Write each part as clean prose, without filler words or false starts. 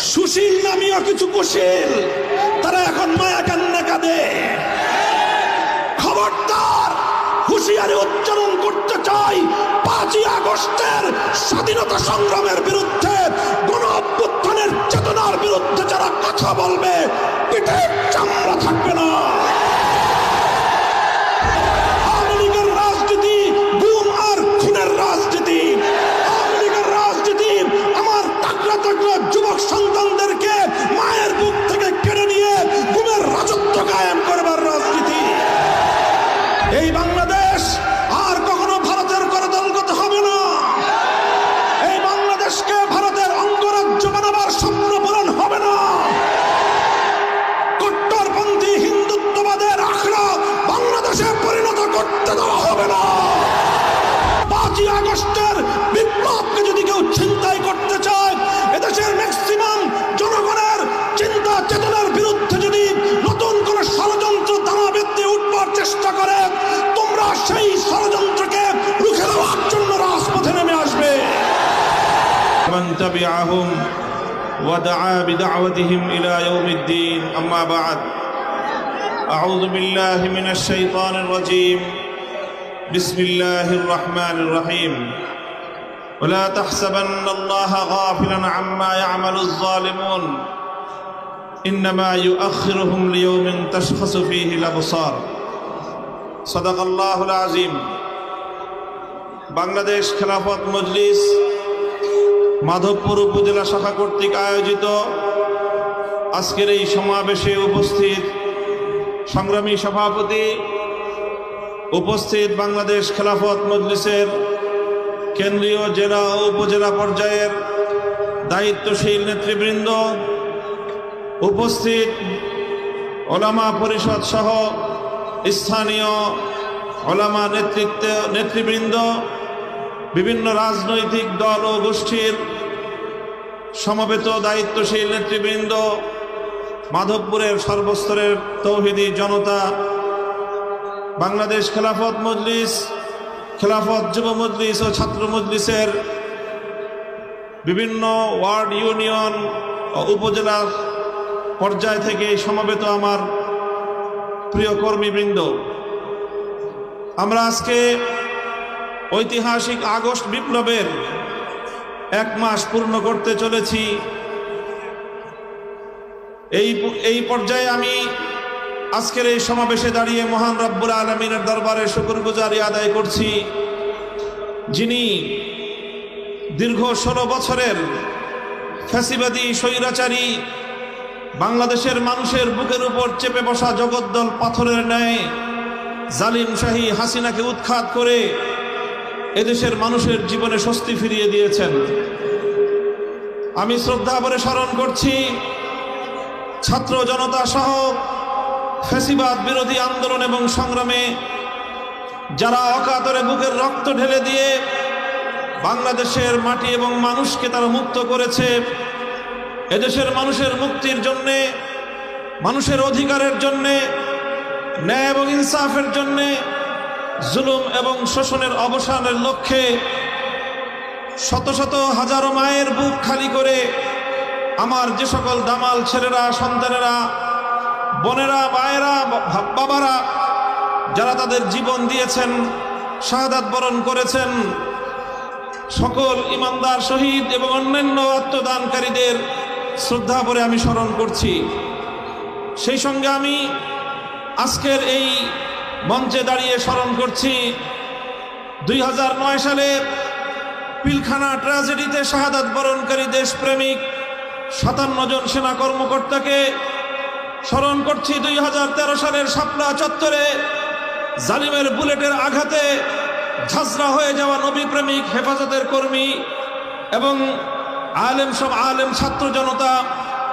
সুশীল নামীয় কিছু কুশীল তারা এখন মায়া কান্না কাঁদে। খবরদার, হুঁশিয়ারি উচ্চারণ করতে চাই, 5ই আগস্টের স্বাধীনতা সংগ্রামের বিরুদ্ধে, গণ অভ্যুত্থানের চেতনার বিরুদ্ধে যারা কথা বলবে, পিঠের চামড়া থাকবে না। আওয়ামী লীগের রাজনীতি গুম আর খুনের রাজনীতি। আওয়ামী লীগের রাজনীতি আমার তাগড়া তাগড়া যুবক সন্তানদেরকে মায়ের বুক থেকে কেড়ে নিয়ে গুমের রাজত্ব কায়েম করবার রাজনীতি। এই বাংলাদেশ আর কখনো ভারতের করদলগত হবে না। এই বাংলাদেশকে ভারতের অঙ্গরাজ্য বানাবার স্বপ্ন পূরণ হবে না। কট্টরপন্থী হিন্দুত্ববাদের আখড়া বাংলাদেশে পরিণত করতে দেওয়া হবে না। 5ই আগস্টের বিপ্লবকে যদি কেউ ছিনতাই করতে চায়, এদেশের ম্যাক্সিমাম জনগণের চিন্তা চেতনার বিরুদ্ধে যদি নতুন কোন ষড়যন্ত্র দানা বেঁধে উঠবার চেষ্টা করে, তোমরা সেই ষড়যন্ত্রকে রুখে দেওয়ার জন্য রাজপথে নেমে আসবে। من تبعهم ودعا بدعوتهم إلى يوم الدين. أما بعد، أعوذ بالله من الشيطان الرجيم. بسم الله الرحمن الرحيم. ولا تحسبن الله غافلا عما يعمل الظالمون إنما يؤخرهم ليوم تشخص فيه الأبصار. صدق الله العظيم. বাংলাদেশ খেলাফত মজলিস মাধবপুর উপজেলা শাখা কর্তৃক আয়োজিত আজকের এই সমাবেশে উপস্থিত সংগ্রামী সভাপতি, উপস্থিত বাংলাদেশ খেলাফত মজলিসের কেন্দ্রীয় জেলা ও উপজেলা পর্যায়ের দায়িত্বশীল নেতৃবৃন্দ, উপস্থিত ওলামা পরিষদ সহ স্থানীয় ওলামা নেতৃবৃন্দ, বিভিন্ন রাজনৈতিক দল ও গোষ্ঠীর সমবেত দায়িত্বশীল নেতৃবৃন্দ, মাধবপুরের সর্বস্তরের তৌহিদি জনতা, বাংলাদেশ খেলাফত মজলিস, খেলাফত যুব মজলিস ও ছাত্র মজলিসের বিভিন্ন ওয়ার্ড, ইউনিয়ন ও উপজেলা পর্যায় থেকে সমবেত আমার প্রিয় কর্মীবৃন্দ, আমরা আজকে ঐতিহাসিক আগস্ট বিপ্লবের 1 মাস পূর্ণ করতে চলেছি। এই পর্যায়ে আমি আজকের এই সমাবেশে দাঁড়িয়ে মহান রব্বুল আলামিনের দরবারে শুকরগুজারি আদায় করছি, যিনি দীর্ঘ 16 বছরের ফ্যাসিবাদী স্বৈরাচারী বাংলাদেশের মানুষের বুকের উপর চেপে বসা জগদ্দল পাথরের ন্যায় জালিম শাহী হাসিনাকে উৎখাত করে এদেশের মানুষের জীবনে স্বস্তি ফিরিয়ে দিয়েছেন। আমি শ্রদ্ধা ভরে স্মরণ করছি ছাত্র জনতা সহ ফ্যাসিবাদ বিরোধী আন্দোলন এবং সংগ্রামে যারা অকাতরে বুকের রক্ত ঢেলে দিয়ে বাংলাদেশের মাটি এবং মানুষকে তারা মুক্ত করেছে। এদেশের মানুষের মুক্তির জন্যে, মানুষের অধিকারের জন্যে, ন্যায় এবং ইনসাফের জন্যে, জুলুম এবং শোষণের অবসানের লক্ষ্যে শত শত হাজারো মায়ের বুক খালি করে আমার যে সকল দামাল ছেলেরা, সন্তানেরা, বোনেরা, মায়েরা, বাবারা যারা তাদের জীবন দিয়েছেন, শাহাদাত বরণ করেছেন, সকল ইমানদার শহীদ এবং অন্যান্য আত্মদানকারীদের শ্রদ্ধা করে আমি স্মরণ করছি। সেই সঙ্গে আমি আজকের এই মঞ্চে দাঁড়িয়ে স্মরণ করছি 2009 সালে পিলখানা ট্র্যাজেডিতে শাহাদাত বরণকারী দেশপ্রেমিক 57 জন সেনা কর্মকর্তাকে। স্মরণ করছি 2013 সালের শাপলা চত্বরে জালিমের বুলেটের আঘাতে ঝাঁঝরা হয়ে যাওয়া নবী প্রেমিক হেফাজতের কর্মী এবং আলেম ছাত্র জনতা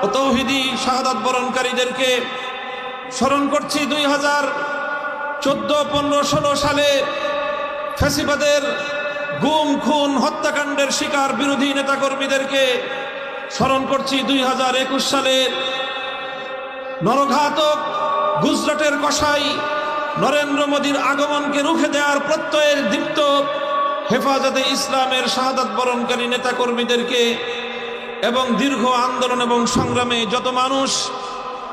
ও তৌহিদি শাহাদাত বরণকারীদেরকে। স্মরণ করছি 2014, 15, 16 সালে ফ্যাসিবাদের গুম, খুন, হত্যাকাণ্ডের শিকার বিরোধী নেতাকর্মীদেরকে। স্মরণ করছি 2021 সালে নরঘাতক গুজরাটের কসাই নরেন্দ্র মোদীর আগমনকে রুখে দেওয়ার প্রত্যয়ের দীপ্ত হেফাজতে ইসলামের শাহাদাত বরণকারী নেতাকর্মীদেরকে। এবং দীর্ঘ আন্দোলন এবং সংগ্রামে যত মানুষ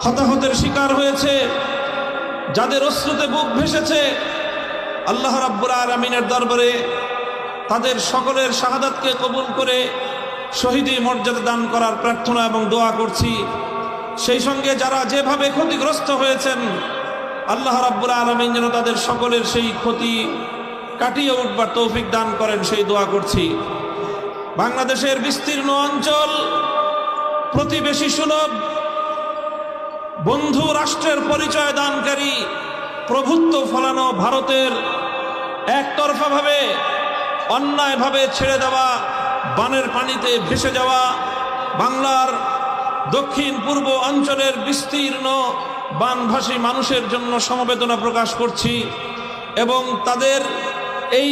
হতাহতের শিকার হয়েছে, যাদের অশ্রুতে বুক ভেসেছে, আল্লাহ রাব্বুল আলামিনের দরবারে তাদের সকলের শাহাদাতকে কবুল করে শহীদি মর্যাদা দান করার প্রার্থনা এবং দোয়া করছি। সেই সঙ্গে যারা যেভাবে ক্ষতিগ্রস্ত হয়েছেন, আল্লাহ রাব্বুল আলামিন যেন তাদের সকলের সেই ক্ষতি কাটিয়ে উঠবার তৌফিক দান করেন, সেই দোয়া করছি। বাংলাদেশের বিস্তীর্ণ অঞ্চল প্রতিবেশী সুলভ, বন্ধু রাষ্ট্রের পরিচয় দানকারী, প্রভুত্ব ফলানো ভারতের একতরফাভাবে অন্যায়ভাবে ছেড়ে দেওয়া বানের পানিতে ভেসে যাওয়া বাংলার দক্ষিণ পূর্ব অঞ্চলের বিস্তীর্ণ বানভাসী মানুষের জন্য সমবেদনা প্রকাশ করছি এবং তাদের এই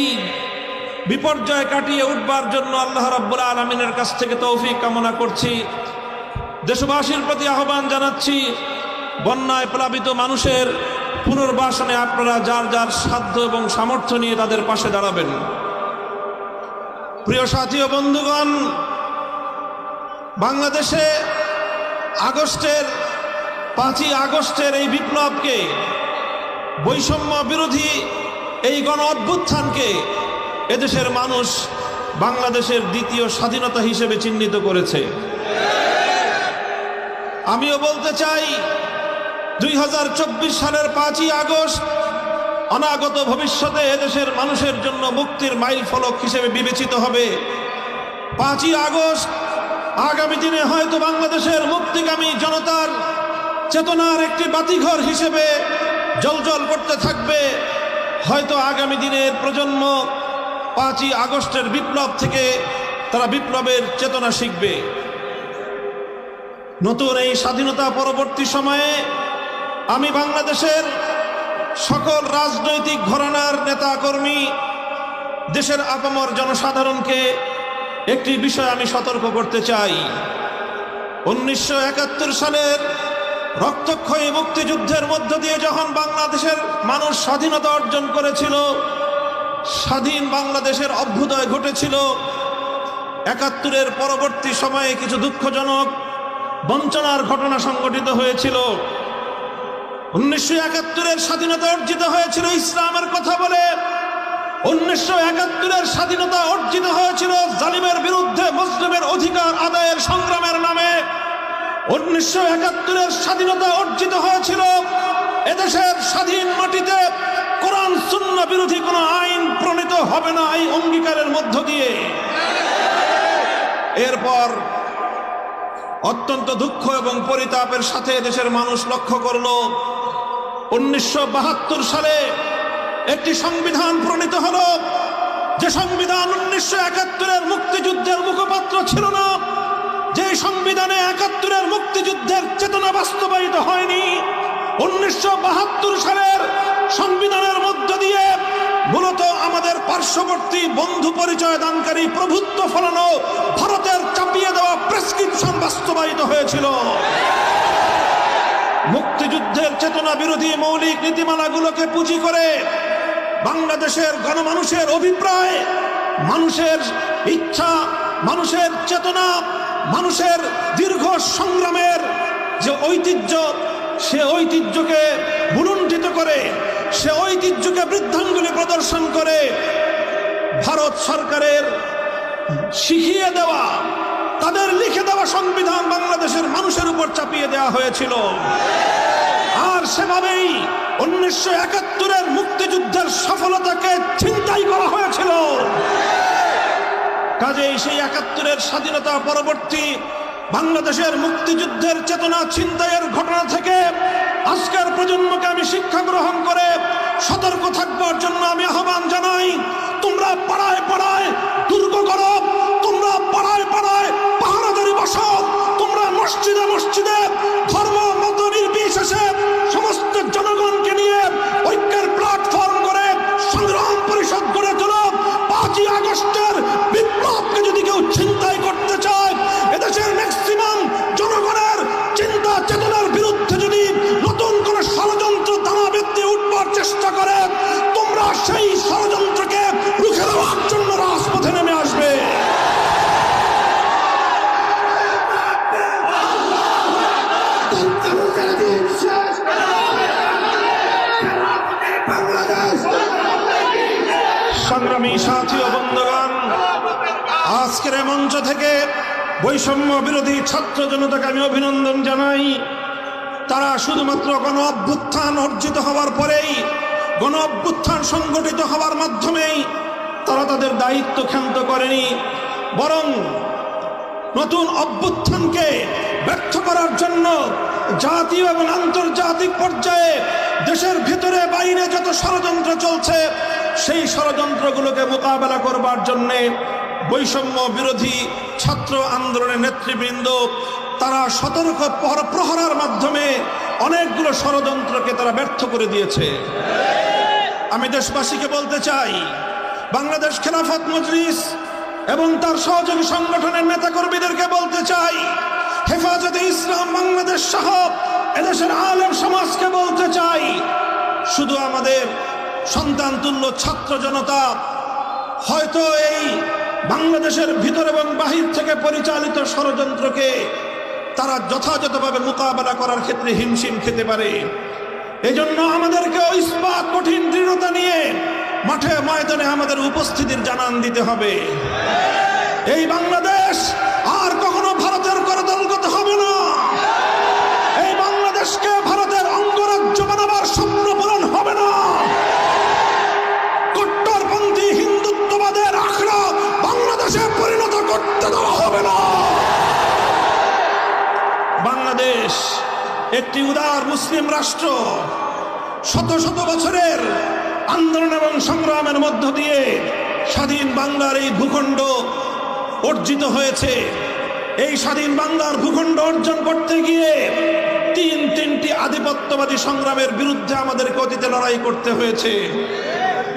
বিপর্যয় কাটিয়ে উঠবার জন্য আল্লাহ রাব্বুল আলামিনের কাছ থেকে তৌফিক কামনা করছি। দেশবাসীর প্রতি আহ্বান জানাচ্ছি, বন্যায় প্লাবিত মানুষের পুনর্বাসনে আপনারা যার যার সাধ্য এবং সামর্থ্য নিয়ে তাদের পাশে দাঁড়াবেন। প্রিয় সাথী ও বন্ধুগণ, বাংলাদেশে 5ই আগস্টের এই বিপ্লবকে, বৈষম্য বিরোধী এই গণ অভ্যুত্থানকে এদেশের মানুষ বাংলাদেশের দ্বিতীয় স্বাধীনতা হিসেবে চিহ্নিত করেছে। আমিও বলতে চাই, 2024 সালের 5ই আগস্ট অনাগত ভবিষ্যতে এদেশের মানুষের জন্য মুক্তির মাইল ফলক হিসেবে বিবেচিত হবে। 5ই আগস্ট আগামী দিনে হয়তো বাংলাদেশের মুক্তিগামী জনতার চেতনার একটি বাতিঘর হিসেবে জ্বলজ্বল করতে থাকবে। হয়তো আগামী দিনের প্রজন্ম 5ই আগস্টের বিপ্লব থেকে তারা বিপ্লবের চেতনা শিখবে। নতুন এই স্বাধীনতা পরবর্তী সময়ে আমি বাংলাদেশের সকল রাজনৈতিক ঘরানার নেতাকর্মী, দেশের আপামর জনসাধারণকে একটি বিষয় আমি সতর্ক করতে চাই। 1971 সালের রক্তক্ষয়ী মুক্তিযুদ্ধের মধ্য দিয়ে যখন বাংলাদেশের মানুষ স্বাধীনতা অর্জন করেছিল, স্বাধীন বাংলাদেশের অভ্যুদয় ঘটেছিল, 71-এর পরবর্তী সময়ে কিছু দুঃখজনক বঞ্চনার ঘটনা সংঘটিত হয়েছিল। 1971-এর স্বাধীনতা অর্জিত হয়েছিল ইসলামের কথা বলে, 1971-এর স্বাধীনতা অর্জিত হয়েছিল জালিমের বিরুদ্ধে মুসলিমের অধিকার আদায়ের সংগ্রামের নামে। 1971-এর স্বাধীনতা অর্জিত হয়েছিল এদেশের স্বাধীন মাটিতে কোরআন সুন্নাহ বিরোধী কোনো আইন প্রণীত হবে না, এই অঙ্গীকারের মধ্য দিয়ে। এরপর অত্যন্ত দুঃখ এবং পরিতাপের সাথে দেশের মানুষ লক্ষ্য করল, 1972 সালে একটি সংবিধান প্রণীত হলো, যে সংবিধান 1971-এর মুক্তিযুদ্ধের মুখপাত্র ছিল না, যে সংবিধানে 71-এর মুক্তিযুদ্ধের চেতনা বাস্তবায়িত হয়নি। 1972 সালের সংবিধানের মধ্য দিয়ে মূলত আমাদের পার্শ্ববর্তী বন্ধু পরিচয় দানকারী প্রভুত্ব ফলানো ভারতের চাপিয়ে দেওয়া প্রেসক্রিপশন বাস্তবায়িত হয়েছিল। মুক্তিযুদ্ধের চেতনা বিরোধী মৌলিক নীতিমালাগুলোকে পুঁজি করে বাংলাদেশের গণমানুষের অভিপ্রায়, মানুষের ইচ্ছা, মানুষের চেতনা, মানুষের দীর্ঘ সংগ্রামের যে ঐতিহ্য, সে ঐতিহ্যকে বুলুণ্ঠিত করে, সে ঐতিহ্যকে বৃদ্ধাঙ্গুলি প্রদর্শন করে ভারত সরকারের শিখিয়ে দেওয়া, তাদের লিখে দেওয়া সংবিধান বাংলাদেশের মানুষের উপর চাপিয়ে দেওয়া হয়েছিল। আর সেভাবেই 1971-এর মুক্তিযুদ্ধের সফলতাকে ছিনতাই করা হয়েছিল। কাজেই সেই 71-এর স্বাধীনতা পরবর্তী বাংলাদেশের মুক্তিযুদ্ধের চেতনা ছিনতাইয়ের ঘটনা থেকে আজকের প্রজন্মকে আমি শিক্ষা গ্রহণ করে সতর্ক থাকবার জন্য আমি আহ্বান জানাই। তোমরা পাড়ায় পাড়ায় দুর্গ করো, তোমরা পাড়ায় পাড়ায় পাহারাদারি বসো, তোমরা মসজিদে মসজিদে ধর্ম মত নির্বিশেষে সমস্ত জনগণকে নিয়ে ঐক্যের প্ল্যাটফর্ম করে সংগ্রাম পরিষদ গড়ে তোলো। 5ই আগস্টের বিপ্লবকে যদি কেউ ছিনতাই করতে চায়, এদেশের ম্যাক্সিমাম জনগণের চিন্তা চেতনার বিরুদ্ধে যদি নতুন কোন ষড়যন্ত্র দানা বেঁধে উঠবার চেষ্টা করে, তোমরা সেই ষড়যন্ত্রকে রুখে দেওয়ার জন্য রাজপথে নেমে আসবে। দিন শেষ বাংলাদেশ। সংগ্রামী সাথী ও বন্ধুগণ, আজকের এই মঞ্চ থেকে বৈষম্য বিরোধী ছাত্র জনতাকে আমি অভিনন্দন জানাই। তারা শুধুমাত্র গণ অভ্যুত্থান অর্জিত হওয়ার পরেই, গণ অভ্যুত্থান সংগঠিত হওয়ার মাধ্যমেই তারা তাদের দায়িত্ব ক্ষান্ত করেনি, বরং নতুন অভ্যুত্থানকে ব্যর্থ করার জন্য জাতীয় এবং আন্তর্জাতিক পর্যায়ে দেশের ভিতরে বাইরে যত ষড়যন্ত্র চলছে সেই ষড়যন্ত্রগুলোকে মোকাবেলা করবার জন্যে বৈষম্য বিরোধী ছাত্র আন্দোলনের নেতৃবৃন্দ তারা সতর্ক প্রহরার মাধ্যমে অনেকগুলো ষড়যন্ত্রকে তারা ব্যর্থ করে দিয়েছে। আমি দেশবাসীকে বলতে চাই, বাংলাদেশ খেলাফত মজলিস এবং তার সহযোগী সংগঠনের নেতাকর্মীদেরকে বলতে চাই, হেফাজতে ইসলাম বাংলাদেশ সহ এদেশের আলেম সমাজকে বলতে চাই, শুধু আমাদের সন্তান তুল্য ছাত্র জনতা হয়তো এই বাংলাদেশের ভিতর এবং বাহির থেকে পরিচালিত ষড়যন্ত্রকে তারা যথাযথভাবে মোকাবেলা করার ক্ষেত্রে হিমশিম খেতে পারে। এজন্য আমাদেরকে ইস্পাত কঠিন দৃঢ়তা নিয়ে মাঠে ময়দানে আমাদের উপস্থিতির জানান দিতে হবে। এই বাংলাদেশ আর কখনো ভারতের করদলগত হবে না। এই বাংলাদেশকে ভারতের অঙ্গরাজ্য বানাবার স্বপ্ন পূরণ হবে না। কট্টরপন্থী হিন্দুত্ববাদের আখড়া বাংলাদেশে পরিণত করতে দেওয়া হবে না। বাংলাদেশ একটি উদার মুসলিম রাষ্ট্র। শত শত বছরের আন্দোলন এবং সংগ্রামের মধ্য দিয়ে স্বাধীন বাংলার এই ভূখণ্ড অর্জিত হয়েছে। এই স্বাধীন বাংলার ভূখণ্ড অর্জন করতে গিয়ে তিনটি আধিপত্যবাদী সংগ্রামের বিরুদ্ধে আমাদেরকে অতীতে লড়াই করতে হয়েছে।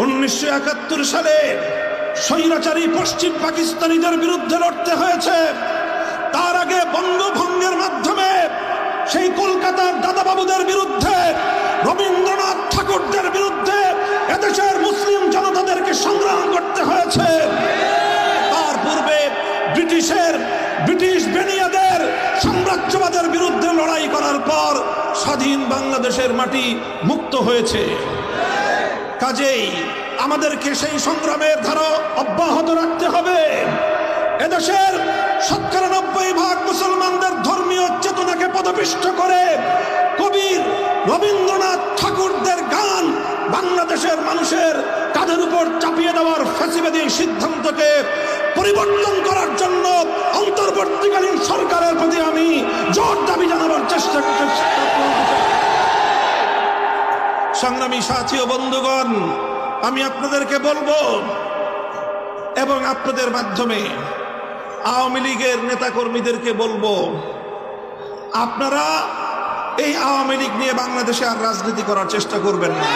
1971 সালে স্বৈরাচারী পশ্চিম পাকিস্তানিদের বিরুদ্ধে লড়তে হয়েছে। তার আগে বঙ্গভঙ্গের মাধ্যমে সেই কলকাতার দাদাবাবুদের বিরুদ্ধে, রবীন্দ্রনাথ ঠাকুরদের বিরুদ্ধে এদেশের মুসলিম জনতাদেরকে সংগ্রাম করতে হয়েছে। তার পূর্বে ব্রিটিশ বেনিয়াদের সাম্রাজ্যবাদের বিরুদ্ধে লড়াই করার পর স্বাধীন বাংলাদেশের মাটি মুক্ত হয়েছে। কাজেই আমাদেরকে সেই সংগ্রামের ধারা অব্যাহত রাখতে হবে। এদেশের ৯৭% মুসলমানদের ধর্মীয় চেতনাকে পদপিষ্ট করে কবির রবীন্দ্রনাথ ঠাকুরদের গান বাংলাদেশের মানুষের কাঁধের উপর চাপিয়ে দেওয়ার ফ্যাসিবাদী সিদ্ধান্তকে পরিবর্তন করার জন্য অন্তর্বর্তীকালীন সরকারের প্রতি আমি জোর দাবি জানাবার চেষ্টা করছি। সংগ্রামী সাথী ও বন্ধুগণ, আমি আপনাদেরকে বলবো এবং আপনাদের মাধ্যমে আওয়ামী লীগের নেতাকর্মীদেরকে বলবো, আপনারা এই আওয়ামী লীগ নিয়ে বাংলাদেশে আর রাজনীতি করার চেষ্টা করবেন না।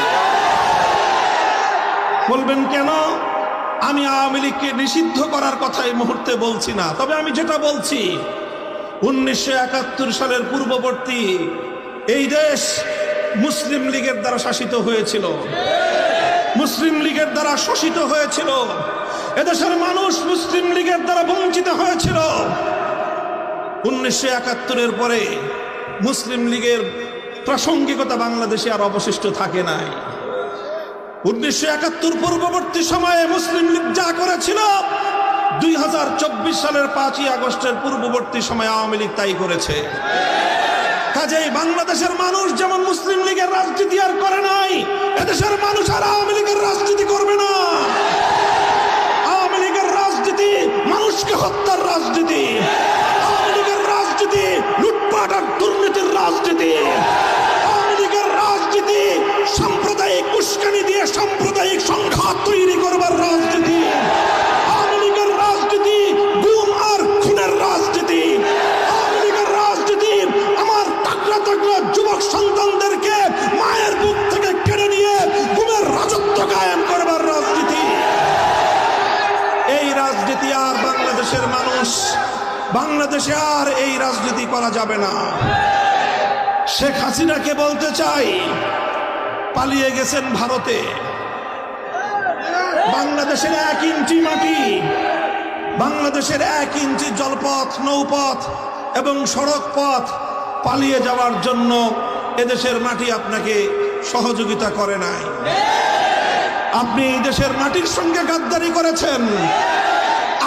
বলবেন কেন? আমি আওয়ামী লীগকে নিষিদ্ধ করার কথা এই মুহূর্তে বলছি না। তবে আমি যেটা বলছি, 1971 সালের পূর্ববর্তী এই দেশ মুসলিম লীগের দ্বারা শাসিত হয়েছিল, মুসলিম লীগের দ্বারা শোষিত হয়েছিল। এদেশের মানুষ মুসলিম লীগের দ্বারা বঞ্চিত হয়েছিল। 1971-এর পরে মুসলিম লীগের প্রাসঙ্গিকতা বাংলাদেশে আর অবশিষ্ট থাকে নাই। 1971 পূর্ববর্তী সময়ে মুসলিম লীগ যা করেছিল, 2024 সালের 5ই আগস্টের পূর্ববর্তী সময়ে আওয়ামী লীগ তাই করেছে। কাজেই বাংলাদেশের মানুষ যেমন মুসলিম লীগের রাজনীতি আর করে নাই, এদেশের মানুষ আর আওয়ামী লীগের রাজনীতি করবে না। আওয়ামী লীগের রাজনীতি মানুষকে হত্যার রাজনীতি, আওয়ামী লীগের রাজনীতি লুটপাট আর দুর্নীতির রাজনীতি, আওয়ামী লীগের রাজনীতি সাম্প্রদায়িক উস্কানি দিয়ে সাম্প্রদায়িক সংঘাত তৈরি করবার রাজনীতি, আওয়ামী লীগের রাজনীতি গুম আর খুনের রাজনীতি, আওয়ামী লীগের রাজনীতি আমার তাগড়া তাগড়া যুবক সন্তানদেরকে মায়ের বুক থেকে কেড়ে নিয়ে গুমের রাজত্ব কায়েম করবার রাজনীতি। এই রাজনীতি আর বাংলাদেশের মানুষ, বাংলাদেশে আর এই রাজনীতি করা যাবে না। শেখ হাসিনাকে বলতে চাই, পালিয়ে গেছেন ভারতে। বাংলাদেশের 1 ইঞ্চি মাটি, বাংলাদেশের 1 ইঞ্চি জলপথ, নৌপথ এবং সড়ক পথ পালিয়ে যাওয়ার জন্য এদেশের মাটি আপনাকে সহযোগিতা করে নাই। আপনি এই দেশের মাটির সঙ্গে গাদ্দারি করেছেন।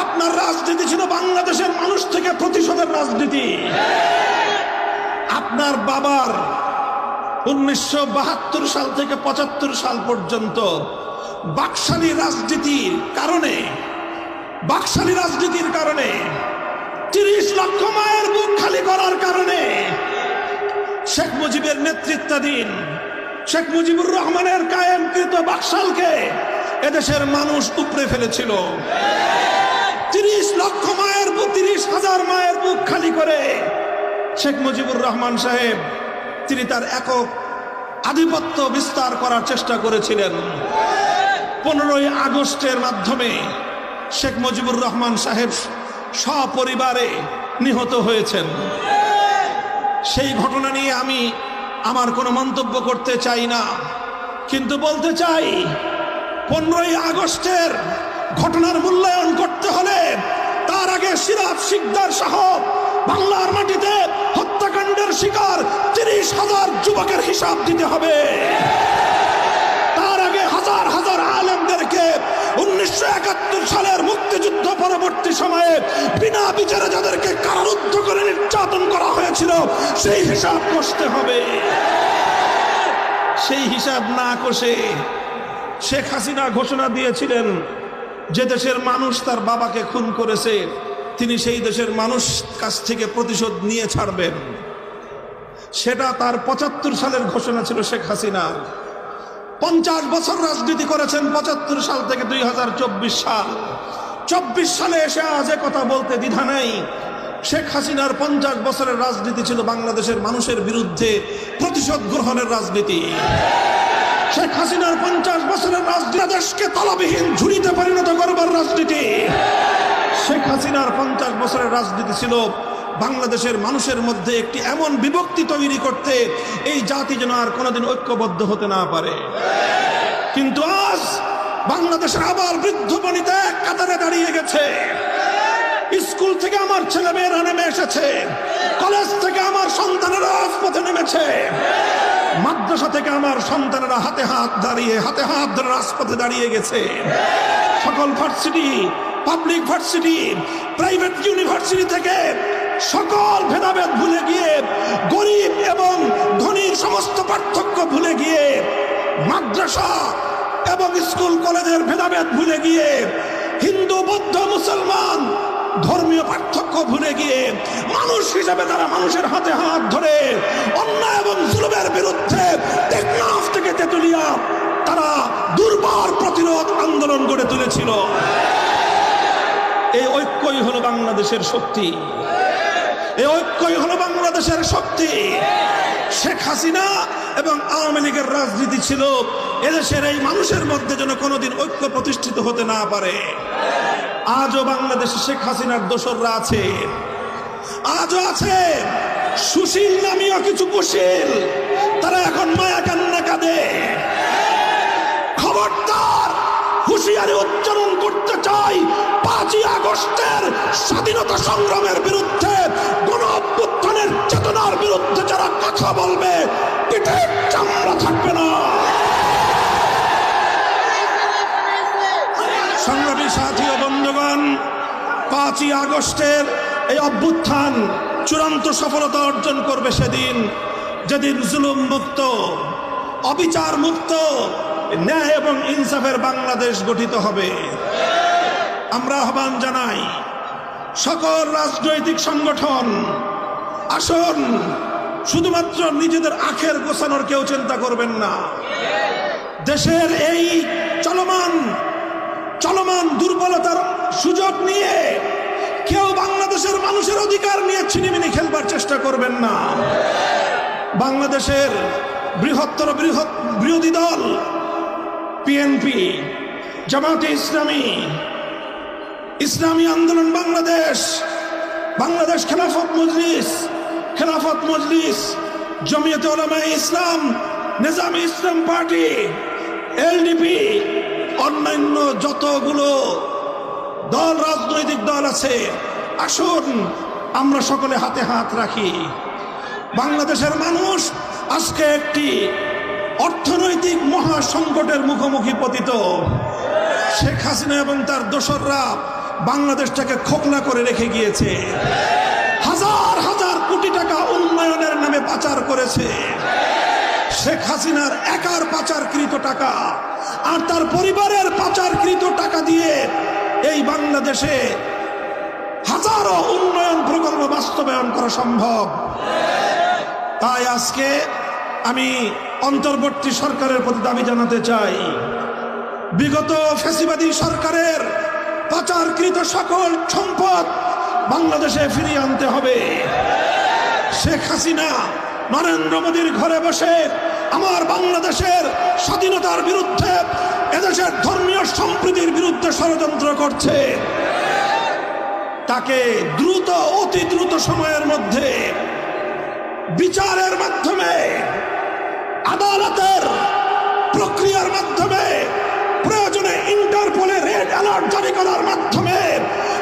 আপনার রাজনীতি ছিল বাংলাদেশের মানুষ থেকে প্রতিশোধের রাজনীতি। আপনার বাবার 1972 সাল থেকে 75 সাল পর্যন্ত বাকশালী রাজনীতির কারণে 30 লক্ষ মায়ের বুক খালি করার কারণে শেখ মুজিবের নেতৃত্বাধীন শেখ মুজিবুর রহমানের কায়েমকৃত বাকশালকে এদেশের মানুষ উপড়ে ফেলেছিল। 30,000 মায়ের বুক খালি করে শেখ মুজিবুর রহমান সাহেব তিনি তার একক আধিপত্য বিস্তার করার চেষ্টা করেছিলেন। 15ই আগস্টের মাধ্যমে শেখ মুজিবুর রহমান সাহেব সপরিবারে নিহত হয়েছেন। সেই ঘটনা নিয়ে আমি আমার কোনো মন্তব্য করতে চাই না, কিন্তু বলতে চাই 15ই আগস্টের ঘটনার মূল্যায়ন করতে হলে তার আগে সিরাজ শিকদার সহ বাংলার মাটিতে হত্যাকাণ্ডের শিকার 30,000 যুবকের হিসাব দিতে হবে। তার আগে হাজার হাজার আলেমদেরকে 1971 সালের মুক্তিযুদ্ধ পরবর্তী সময়ে বিনা বিচারে যাদেরকে কারারুদ্ধ করে নির্যাতন করা হয়েছিল সেই হিসাব কষতে হবে। সেই হিসাব না কষে শেখ হাসিনা ঘোষণা দিয়েছিলেন যে দেশের মানুষ তার বাবাকে খুন করেছে তিনি সেই দেশের মানুষ কাছ থেকে প্রতিশোধ নিয়ে ছাড়বেন। সেটা তার 75 সালের ঘোষণা ছিল শেখ হাসিনা। 50 বছর রাজনীতি করেছেন 75 সাল থেকে 2024 সাল। 24 সালে এসে আজ কথা বলতে দ্বিধা নেই। শেখ হাসিনার 50 বছরের রাজনীতি ছিল বাংলাদেশের মানুষের বিরুদ্ধে প্রতিশোধ গ্রহণের রাজনীতি। শেখ হাসিনার 50 বছরের রাজনীতি দেশকে তলাবিহীন ঝুড়িতে পরিণত করবার রাজনীতি। শেখ হাসিনার 50 বছরের রাজনীতি ছিল বাংলাদেশের মানুষের মধ্যে একটি এমন বিভক্তি তৈরি করতে এই জাতি যেন আর কোনোদিন ঐক্যবদ্ধ হতে না পারে। কিন্তু আজ বাংলাদেশের আবার বৃদ্ধ বনিতা কাতারে দাঁড়িয়ে গেছে। স্কুল থেকে আমার ছেলে মেয়েরা নেমে এসেছে, কলেজ থেকে আমার সন্তানেরা রাজপথে নেমেছে, মাদ্রাসা থেকে আমার সন্তানেরা হাতে হাত ধরে রাজপথে দাঁড়িয়ে গেছে। সকল varsity, public varsity, private university থেকে সকল ভেদাভেদ ভুলে গিয়ে, গরিব এবং ধনীর সমস্ত পার্থক্য ভুলে গিয়ে, মাদ্রাসা এবং স্কুল কলেজের ভেদাভেদ ভুলে গিয়ে, হিন্দু বৌদ্ধ মুসলমান ধর্মীয় পার্থক্য ভুলে গিয়ে মানুষ হিসেবে তারা মানুষের হাতে হাত ধরে অন্যায় এবং জুলুমের বিরুদ্ধে টেকনাফ থেকে তেতুলিয়া তারা দুর্বার প্রতিরোধ আন্দোলন গড়ে তুলেছিল। এই ঐক্যই হলো বাংলাদেশের শক্তি। এই ঐক্যই হলো বাংলাদেশের শক্তি। শেখ হাসিনা এবং আওয়ামী লীগের রাজনীতি ছিল এদেশের এই মানুষের মধ্যে যেন কোনোদিন ঐক্য প্রতিষ্ঠিত হতে না পারে। আজও বাংলাদেশে শেখ হাসিনার দোসররা আছে, আজও আছে সুশীল নামীয় কিছু কুশীল, তারা এখন মায়া কান্না কাঁদে। খবরদার, হুঁশিয়ারি উচ্চারণ করতে চাই, 5ই আগস্টের স্বাধীনতা সংগ্রামের বিরুদ্ধে, গণ অভ্যুত্থানের চেতনার বিরুদ্ধে যারা কথা বলবে পিঠের চামড়া থাকবে না। সংগ্রামী সাথী ও বন্ধুগণ, 5ই আগস্টের এই অভ্যুত্থান চূড়ান্ত সফলতা অর্জন করবে সেদিন, যেদিন জুলুম মুক্ত, অবিচার মুক্ত, ন্যায় এবং ইনসাফের বাংলাদেশ গঠিত হবে। আমরা আহ্বান জানাই সকল রাজনৈতিক সংগঠন, আসুন, শুধুমাত্র নিজেদের আখের গোছানোর কেউ চিন্তা করবেন না। দেশের এই চলমান দুর্বলতার সুযোগ নিয়ে কেউ বাংলাদেশের মানুষের অধিকার নিয়ে ছিনিমিনি খেলবার চেষ্টা করবেন না। বাংলাদেশের বৃহৎ বিরোধী দল বিএনপি, জামাতে ইসলামী, ইসলামী আন্দোলন বাংলাদেশ, বাংলাদেশ খেলাফত মজলিস, জমিয়তে উলামায়ে ইসলাম, নিজামী ইসলাম পার্টি, এলডিপি, অন্যান্য যতগুলো দল, রাজনৈতিক দল আছে, আসুন আমরা সকলে হাতে হাত রাখি। বাংলাদেশের মানুষ আজকে একটি অর্থনৈতিক মহা সংকটের মুখোমুখি পতিত। শেখ হাসিনা এবং তার দোসররা বাংলাদেশটাকে খোকলা করে রেখে গিয়েছে। হাজার হাজার কোটি টাকা উন্নয়নের নামে পাচার করেছে। শেখ হাসিনার একার পাচারকৃত টাকা আর তার পরিবারের পাচারকৃত টাকা দিয়ে এই বাংলাদেশে হাজারো উন্নয়ন প্রকল্প বাস্তবায়ন করা সম্ভব। তাই আজকে আমি অন্তর্বর্তী সরকারের প্রতি দাবি জানাতে চাই, বিগত ফ্যাসিবাদী সরকারের পাচারকৃত সকল সম্পদ বাংলাদেশে ফিরিয়ে আনতে হবে। শেখ হাসিনা নরেন্দ্র মোদীর ঘরে বসে আমার বাংলাদেশের স্বাধীনতার বিরুদ্ধে, এদেশের ধর্মীয় সম্প্রীতির বিরুদ্ধে ষড়যন্ত্র করছে। তাকে দ্রুত, অতি দ্রুত সময়ের মধ্যে বিচারের মাধ্যমে, আদালতের প্রক্রিয়ার মাধ্যমে, প্রয়োজনে ইন্টারপোলে রেড অ্যালার্ট জারি করার মাধ্যমে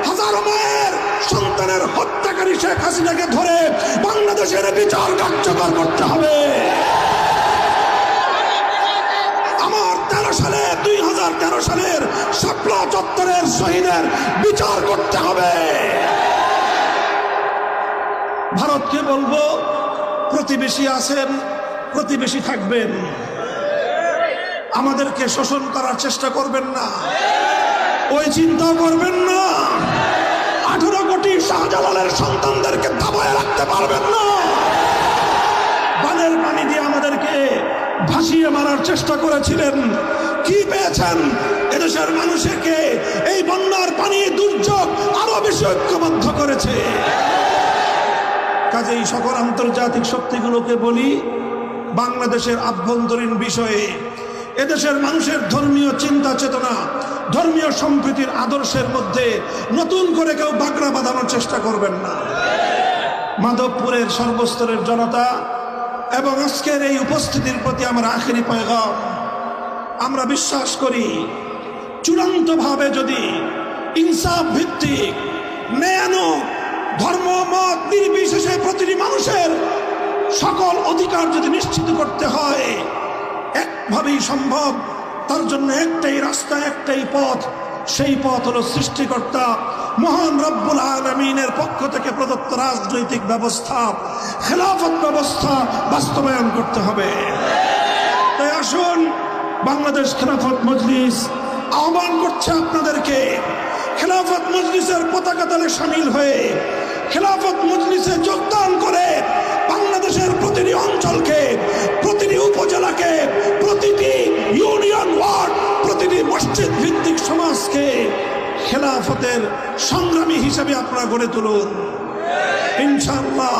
হাজারো মায়ের সন্তানের হত্যাকারী শেখ হাসিনাকে ধরে বাংলাদেশের বিচার কার্যকর করতে হবে। আমার 2013 সালের শাপলা চত্বরের শহীদের বিচার করতে হবে। ভারতকে বলবো, প্রতিবেশী আছেন, প্রতিবেশী থাকবেন, আমাদেরকে শোষণ করার চেষ্টা করবেন না, ওই চিন্তা করবেন না। 18 কোটি শাহজালালের সন্তানদেরকে দাবায় রাখতে পারবেন না। বানের পানি দিয়ে আমাদেরকে ভাসিয়ে মারার চেষ্টা করেছিলেন, কি পেয়েছেন? এদেশের মানুষকে এই বন্যার পানি, দুর্যোগ আরো বেশি ঐক্যবদ্ধ করেছে। কাজেই সকল আন্তর্জাতিক শক্তিগুলোকে বলি, বাংলাদেশের আভ্যন্তরীণ বিষয়ে এদেশের মানুষের ধর্মীয় চিন্তা চেতনা, ধর্মীয় সম্প্রীতির আদর্শের মধ্যে নতুন করে কেউ বাগড়া বাঁধানোর চেষ্টা করবেন না। মাধবপুরের সর্বস্তরের জনতা এবং আজকের এই উপস্থিতির প্রতি আমার আখেরি পয়গাম, আমরা বিশ্বাস করি চূড়ান্তভাবে যদি ইনসাফ ভিত্তিক, ন্যায়ানুগ, ধর্ম মত নির্বিশেষে প্রতিটি মানুষের সকল অধিকার যদি নিশ্চিত করতে হয়, একভাবেই সম্ভব। তার জন্য একটাই রাস্তা, একটাই পথ, সেই পথ হলো সৃষ্টিকর্তা মহান রব্বুল আলামিনের পক্ষ থেকে প্রদত্ত রাজনৈতিক ব্যবস্থা, খেলাফত ব্যবস্থা বাস্তবায়ন করতে হবে। তাই আসুন, বাংলাদেশ খেলাফত মজলিস আহ্বান করছে আপনাদেরকে, খেলাফত মজলিসের পতাকা তলে সামিল হয়ে, খেলাফত মজলিসে যোগদান করে বাংলাদেশের প্রতিটি অঞ্চলকে, প্রতিটি উপজেলাকে, প্রতিটি ইউনিয়ন ওয়ার্ড, প্রতিটি মসজিদ ভিত্তিক সমাজকে খেলাফতের সংগ্রামী হিসেবে আপনারা গড়ে তুলুন। ইনশাআল্লাহ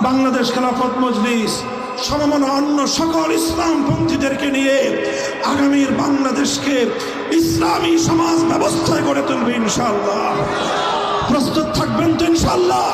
বাংলাদেশ খেলাফত মজলিস সমমনা অন্য সকল ইসলামপন্থীদেরকে নিয়ে আগামীর বাংলাদেশকে ইসলামী সমাজ ব্যবস্থায় গড়ে তুলবে ইনশাআল্লাহ। প্রস্তুত থাকবেন তো ইনশাআল্লাহ?